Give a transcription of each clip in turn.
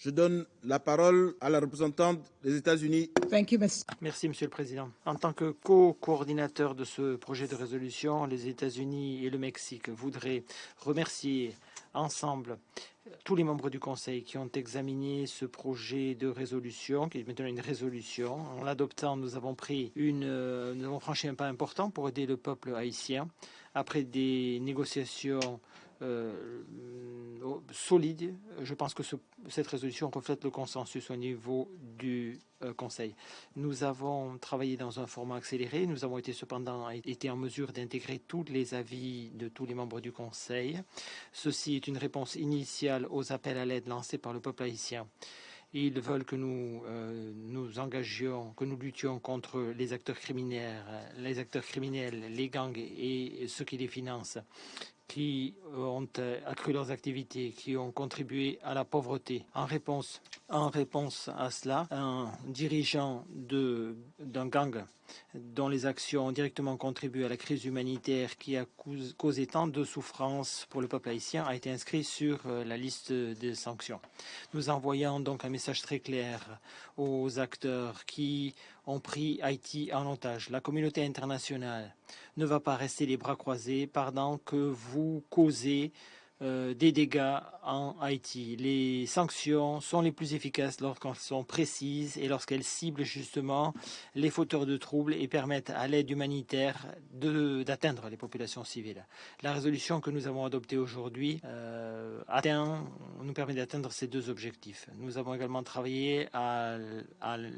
Je donne la parole à la représentante des États-Unis. Merci, Monsieur le Président. En tant que co-coordinateur de ce projet de résolution, les États-Unis et le Mexique voudraient remercier ensemble tous les membres du Conseil qui ont examiné ce projet de résolution, qui est maintenant une résolution. En l'adoptant, nous avons franchi un pas important pour aider le peuple haïtien après des négociations solide. Je pense que cette résolution reflète le consensus au niveau du Conseil. Nous avons travaillé dans un format accéléré. Nous avons cependant été en mesure d'intégrer tous les avis de tous les membres du Conseil. Ceci est une réponse initiale aux appels à l'aide lancés par le peuple haïtien. Ils veulent que nous nous engagions, que nous luttions contre les acteurs criminels, les gangs et ceux qui les financent, qui ont accru leurs activités, qui ont contribué à la pauvreté. En réponse à cela, un dirigeant d'un gang dont les actions ont directement contribué à la crise humanitaire qui a causé tant de souffrances pour le peuple haïtien a été inscrit sur la liste des sanctions. Nous envoyons donc un message très clair aux acteurs qui ont pris Haïti en otage. La communauté internationale ne va pas rester les bras croisés pendant que vous causez des dégâts en Haïti. Les sanctions sont les plus efficaces lorsqu'elles sont précises et lorsqu'elles ciblent justement les fauteurs de troubles et permettent à l'aide humanitaire d'atteindre les populations civiles. La résolution que nous avons adoptée aujourd'hui nous permet d'atteindre ces deux objectifs. Nous avons également travaillé à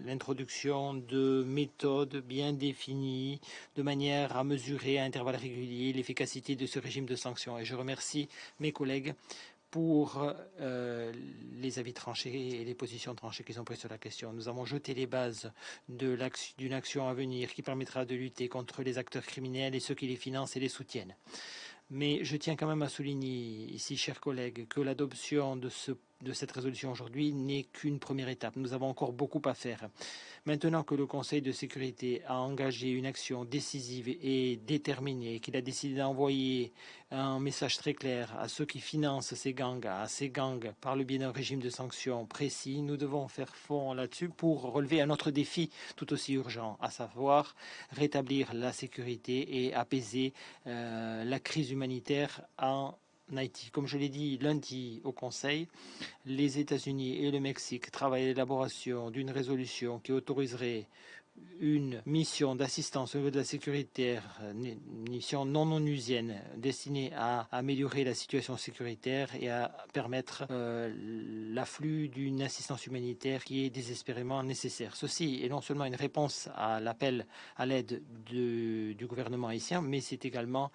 l'introduction de méthodes bien définies de manière à mesurer à intervalles réguliers l'efficacité de ce régime de sanctions. Et je remercie mes collègues pour les avis tranchés et les positions tranchées qu'ils ont prises sur la question. Nous avons jeté les bases d'une action à venir qui permettra de lutter contre les acteurs criminels et ceux qui les financent et les soutiennent. Mais je tiens quand même à souligner ici, chers collègues, que l'adoption de cette résolution aujourd'hui n'est qu'une première étape. Nous avons encore beaucoup à faire. Maintenant que le Conseil de sécurité a engagé une action décisive et déterminée, qu'il a décidé d'envoyer un message très clair à ceux qui financent ces gangs par le biais d'un régime de sanctions précis, nous devons faire fond là-dessus pour relever un autre défi tout aussi urgent, à savoir rétablir la sécurité et apaiser la crise humanitaire en Haïti. Comme je l'ai dit lundi au Conseil, les États-Unis et le Mexique travaillent à l'élaboration d'une résolution qui autoriserait une mission d'assistance au niveau de la sécurité, une mission non onusienne destinée à améliorer la situation sécuritaire et à permettre l'afflux d'une assistance humanitaire qui est désespérément nécessaire. Ceci est non seulement une réponse à l'appel à l'aide du gouvernement haïtien, mais c'est également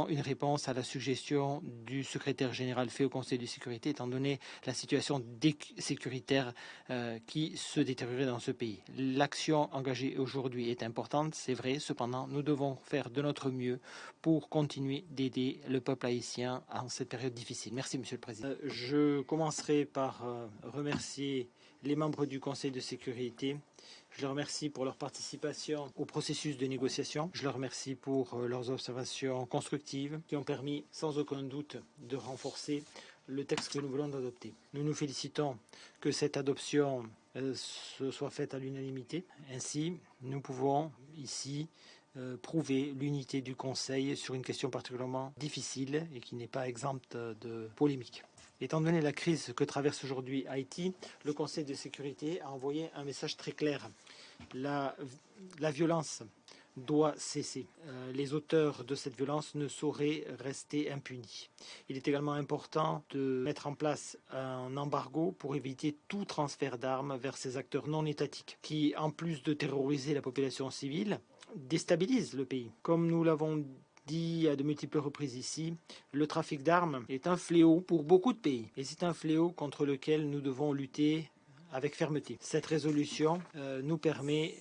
une réponse à la suggestion du secrétaire général fait au Conseil de sécurité, étant donné la situation sécuritaire qui se détériorait dans ce pays. L'action engagée aujourd'hui est importante, c'est vrai, cependant, nous devons faire de notre mieux pour continuer d'aider le peuple haïtien en cette période difficile. Merci, Monsieur le Président. Je commencerai par remercier les membres du Conseil de sécurité. Je les remercie pour leur participation au processus de négociation. Je les remercie pour leurs observations constructives qui ont permis sans aucun doute de renforcer le texte que nous voulons adopter. Nous nous félicitons que cette adoption se soit faite à l'unanimité. Ainsi, nous pouvons ici prouver l'unité du Conseil sur une question particulièrement difficile et qui n'est pas exempte de polémique. Étant donné la crise que traverse aujourd'hui Haïti, le Conseil de sécurité a envoyé un message très clair. La violence doit cesser. Les auteurs de cette violence ne sauraient rester impunis. Il est également important de mettre en place un embargo pour éviter tout transfert d'armes vers ces acteurs non étatiques qui, en plus de terroriser la population civile, déstabilisent le pays. Comme nous l'avons dit à de multiples reprises ici, le trafic d'armes est un fléau pour beaucoup de pays. Et c'est un fléau contre lequel nous devons lutter avec fermeté. Cette résolution nous permet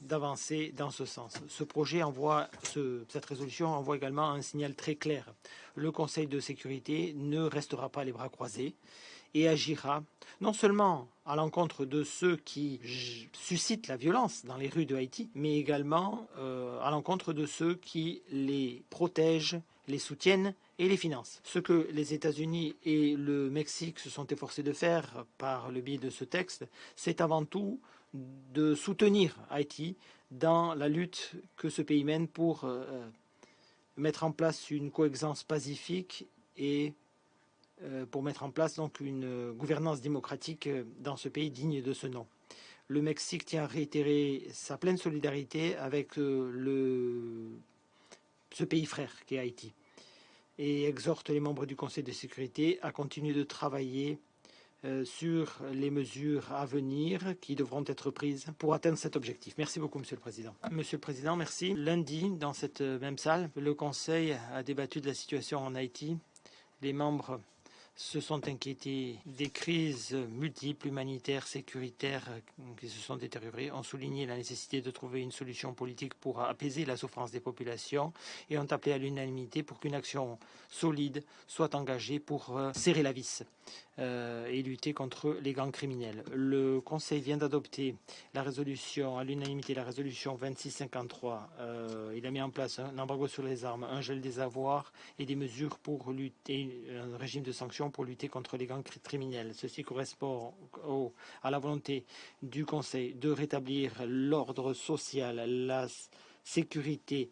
d'avancer dans ce sens. Cette résolution envoie également un signal très clair. Le Conseil de sécurité ne restera pas les bras croisés et agira non seulement à l'encontre de ceux qui suscitent la violence dans les rues de Haïti, mais également à l'encontre de ceux qui les protègent, les soutiennent et les financent. Ce que les États-Unis et le Mexique se sont efforcés de faire par le biais de ce texte, c'est avant tout de soutenir Haïti dans la lutte que ce pays mène pour mettre en place une coexistence pacifique et pour mettre en place donc une gouvernance démocratique dans ce pays digne de ce nom. Le Mexique tient à réitérer sa pleine solidarité avec ce pays frère qu'est Haïti et exhorte les membres du Conseil de sécurité à continuer de travailler sur les mesures à venir qui devront être prises pour atteindre cet objectif. Merci beaucoup, Monsieur le Président. Monsieur le Président, merci. Lundi, dans cette même salle, le Conseil a débattu de la situation en Haïti. Les membres se sont inquiétés des crises multiples, humanitaires, sécuritaires qui se sont détériorées, ont souligné la nécessité de trouver une solution politique pour apaiser la souffrance des populations et ont appelé à l'unanimité pour qu'une action solide soit engagée pour serrer la vis et lutter contre les gangs criminels. Le Conseil vient d'adopter la résolution, à l'unanimité, la résolution 2653. Il a mis en place un embargo sur les armes, un gel des avoirs et des mesures pour lutter, un régime de sanctions pour lutter contre les gangs criminels. Ceci correspond à la volonté du Conseil de rétablir l'ordre social, la sécurité,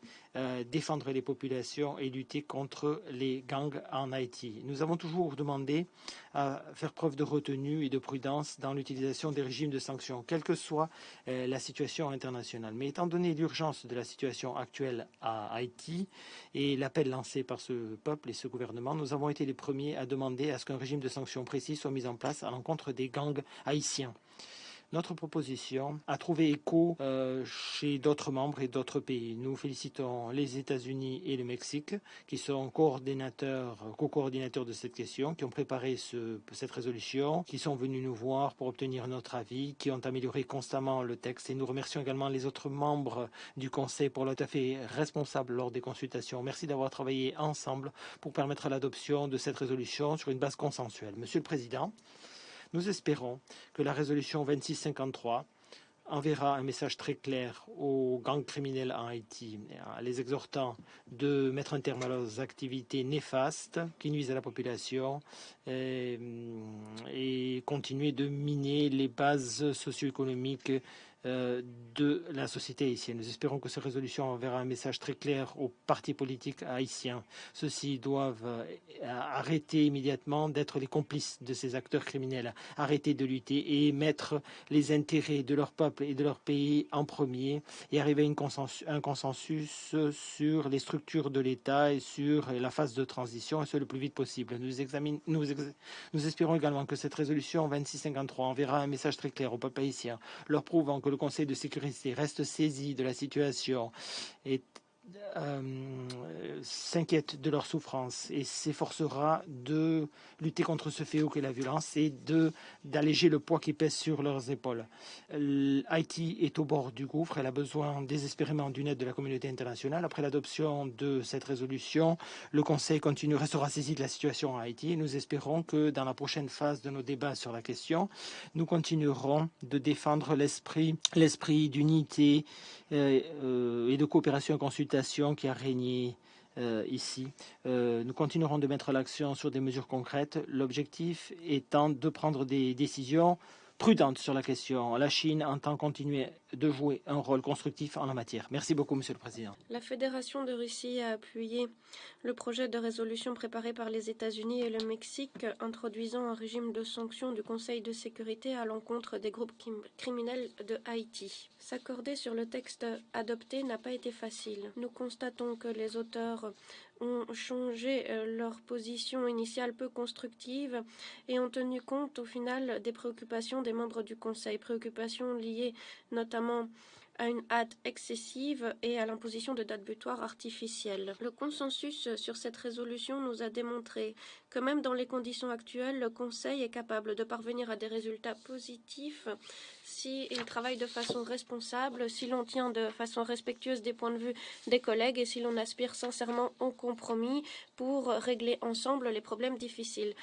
défendre les populations et lutter contre les gangs en Haïti. Nous avons toujours demandé à faire preuve de retenue et de prudence dans l'utilisation des régimes de sanctions, quelle que soit la situation internationale. Mais étant donné l'urgence de la situation actuelle à Haïti et l'appel lancé par ce peuple et ce gouvernement, nous avons été les premiers à demander à ce qu'un régime de sanctions précis soit mis en place à l'encontre des gangs haïtiens. Notre proposition a trouvé écho chez d'autres membres et d'autres pays. Nous félicitons les États-Unis et le Mexique qui sont co-coordinateurs de cette question, qui ont préparé cette résolution, qui sont venus nous voir pour obtenir notre avis, qui ont amélioré constamment le texte. Et nous remercions également les autres membres du Conseil pour leur fait responsable lors des consultations. Merci d'avoir travaillé ensemble pour permettre l'adoption de cette résolution sur une base consensuelle. Monsieur le Président, nous espérons que la résolution 2653 enverra un message très clair aux gangs criminels en Haïti, les exhortant de mettre un terme à leurs activités néfastes qui nuisent à la population et continuer de miner les bases socio-économiques de la société haïtienne. Nous espérons que cette résolution enverra un message très clair aux partis politiques haïtiens. Ceux-ci doivent arrêter immédiatement d'être les complices de ces acteurs criminels, arrêter de lutter et mettre les intérêts de leur peuple et de leur pays en premier et arriver à un consensus sur les structures de l'État et sur la phase de transition, et ce le plus vite possible. Nous espérons également que cette résolution 2653 enverra un message très clair au peuple haïtien, leur prouvant que le Conseil de sécurité reste saisi de la situation et s'inquiète de leur souffrance et s'efforcera de lutter contre ce fléau qu'est la violence et d'alléger le poids qui pèse sur leurs épaules. Haïti est au bord du gouffre, elle a besoin désespérément d'une aide de la communauté internationale. Après l'adoption de cette résolution, le Conseil restera saisi de la situation à Haïti et nous espérons que dans la prochaine phase de nos débats sur la question, nous continuerons de défendre l'esprit d'unité et de coopération et consultation qui a régné ici. Nous continuerons de mettre l'accent sur des mesures concrètes, l'objectif étant de prendre des décisions prudentes sur la question. La Chine entend continuer de jouer un rôle constructif en la matière. Merci beaucoup, Monsieur le Président. La Fédération de Russie a appuyé le projet de résolution préparé par les États-Unis et le Mexique introduisant un régime de sanctions du Conseil de sécurité à l'encontre des groupes criminels de Haïti. S'accorder sur le texte adopté n'a pas été facile. Nous constatons que les auteurs ont changé leur position initiale peu constructive et ont tenu compte au final des préoccupations des membres du Conseil, préoccupations liées notamment à une hâte excessive et à l'imposition de dates butoirs artificielles. Le consensus sur cette résolution nous a démontré que même dans les conditions actuelles, le Conseil est capable de parvenir à des résultats positifs s'il travaille de façon responsable, si l'on tient de façon respectueuse des points de vue des collègues et si l'on aspire sincèrement au compromis pour régler ensemble les problèmes difficiles.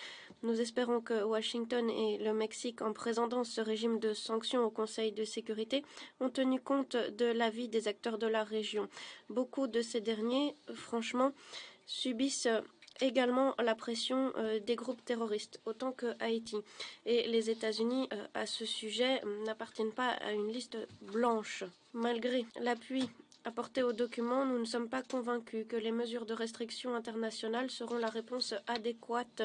Nous espérons que Washington et le Mexique, en présentant ce régime de sanctions au Conseil de sécurité, ont tenu compte de l'avis des acteurs de la région. Beaucoup de ces derniers, franchement, subissent également la pression des groupes terroristes, autant que Haïti. Et les États-Unis, à ce sujet, n'appartiennent pas à une liste blanche. Malgré l'appui apporté au document, nous ne sommes pas convaincus que les mesures de restriction internationales seront la réponse adéquate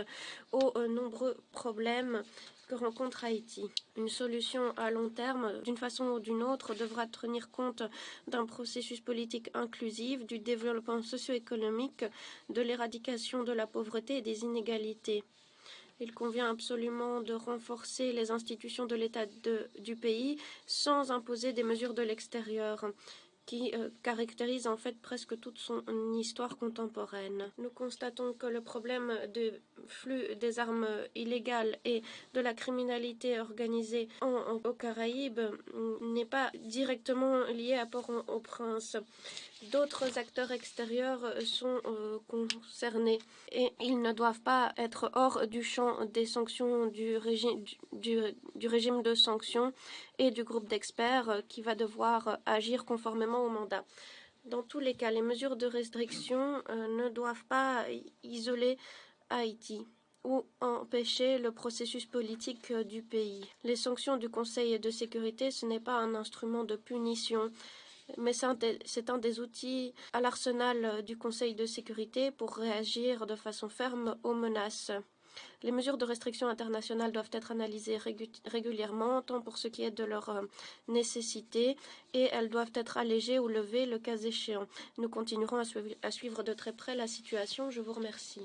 aux nombreux problèmes que rencontre Haïti. Une solution à long terme, d'une façon ou d'une autre, devra tenir compte d'un processus politique inclusif, du développement socio-économique, de l'éradication de la pauvreté et des inégalités. Il convient absolument de renforcer les institutions de l'État du pays sans imposer des mesures de l'extérieur qui caractérise en fait presque toute son histoire contemporaine. Nous constatons que le problème du flux des armes illégales et de la criminalité organisée aux Caraïbes n'est pas directement lié à Port-au-Prince. D'autres acteurs extérieurs sont concernés et ils ne doivent pas être hors du champ des sanctions du régime de sanctions et du groupe d'experts qui va devoir agir conformément au mandat. Dans tous les cas, les mesures de restriction ne doivent pas isoler Haïti ou empêcher le processus politique du pays. Les sanctions du Conseil de sécurité, ce n'est pas un instrument de punition, mais c'est un des outils à l'arsenal du Conseil de sécurité pour réagir de façon ferme aux menaces. Les mesures de restriction internationale doivent être analysées régulièrement, tant pour ce qui est de leur nécessité, et elles doivent être allégées ou levées le cas échéant. Nous continuerons à suivre de très près la situation. Je vous remercie.